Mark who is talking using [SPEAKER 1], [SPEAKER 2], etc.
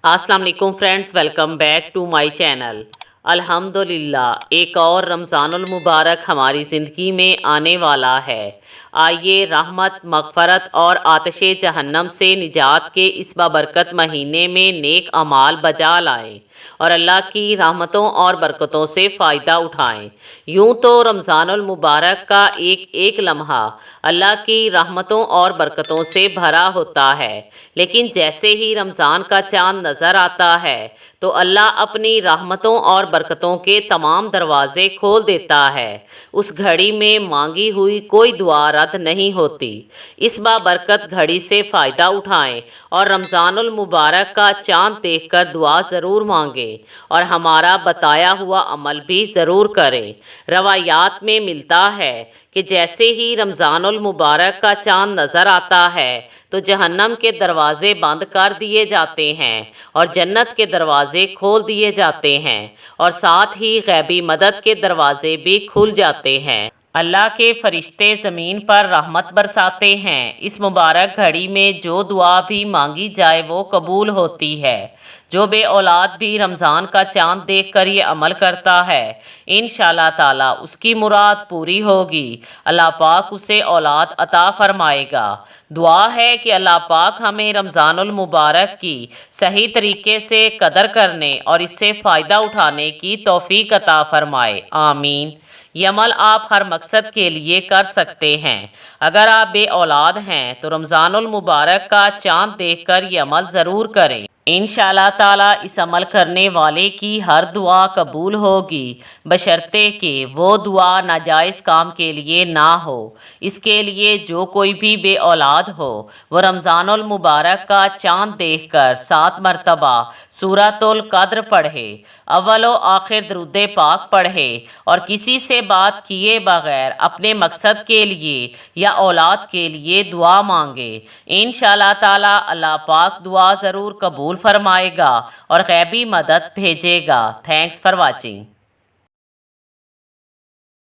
[SPEAKER 1] अस्सलाम वालेकुम friends, welcome back to my channel. अल्हम्दुलिल्लाह एक और रमज़ानुल मुबारक हमारी ज़िंदगी में आने वाला है। आइए रहमत, मग़फ़रत और आतिशे जहन्नम से निजात के इस बाबरकत महीने में नेक अमाल बजा लाएं और अल्लाह की रहमतों और बरकतों से फ़ायदा उठाएं। यूँ तो रमज़ानुल मुबारक का एक एक लम्हा अल्लाह की रहमतों और बरकतों से भरा होता है, लेकिन जैसे ही रमज़ान का चाँद नज़र आता है तो अल्लाह अपनी रहमतों और बरकतों के तमाम दरवाज़े खोल देता है। उस घड़ी में मांगी हुई कोई दुआ रद्द नहीं होती। इस बाबरकत घड़ी से फ़ायदा उठाएं और रमज़ानुल मुबारक का चाँद देखकर दुआ ज़रूर मांगें और हमारा बताया हुआ अमल भी ज़रूर करें। रवायात में मिलता है कि जैसे ही रमज़ानुल मुबारक का चाँद नज़र आता है तो जहन्नम के दरवाज़े बंद कर दिए जाते हैं और जन्नत के दरवाज़े खोल दिए जाते हैं और साथ ही गैबी मदद के दरवाज़े भी खुल जाते हैं। अल्लाह के फरिश्ते ज़मीन पर रहमत बरसाते हैं। इस मुबारक घड़ी में जो दुआ भी मांगी जाए वो कबूल होती है। जो बे औलाद भी रमज़ान का चाँद देख कर ये अमल करता है, इंशाअल्लाह ताला उसकी मुराद पूरी होगी। अल्लाह पाक उसे औलाद अता फरमाएगा। दुआ है कि अल्लाह पाक हमें रमज़ानुल मुबारक की सही तरीके से कदर करने और इससे फ़ायदा उठाने की तौफ़ीक अता फरमाए। आमीन। ये अमल आप हर मकसद के लिए कर सकते हैं। अगर आप बे औलाद हैं तो रमज़ानुल मुबारक का चाँद देखकर ये अमल ज़रूर करें। इंशाअल्लाह ताला इस अमल करने वाले की हर दुआ कबूल होगी, बशर्ते कि वो दुआ नाजायज़ काम के लिए ना हो। इसके लिए जो कोई भी बे औलाद हो वो रमज़ानुल मुबारक का चाँद देखकर 7 मरतबा सूरतुल कद्र पढ़े, अव्वलो आखिर दरूद पाक पढ़े और किसी से बात किए बगैर अपने मकसद के लिए या औलाद के लिए दुआ मांगे। इंशाअल्लाह ताला अल्लाह पाक दुआ ज़रूर कबूल फरमाएगा और गैबी मदद भेजेगा। Thanks for watching.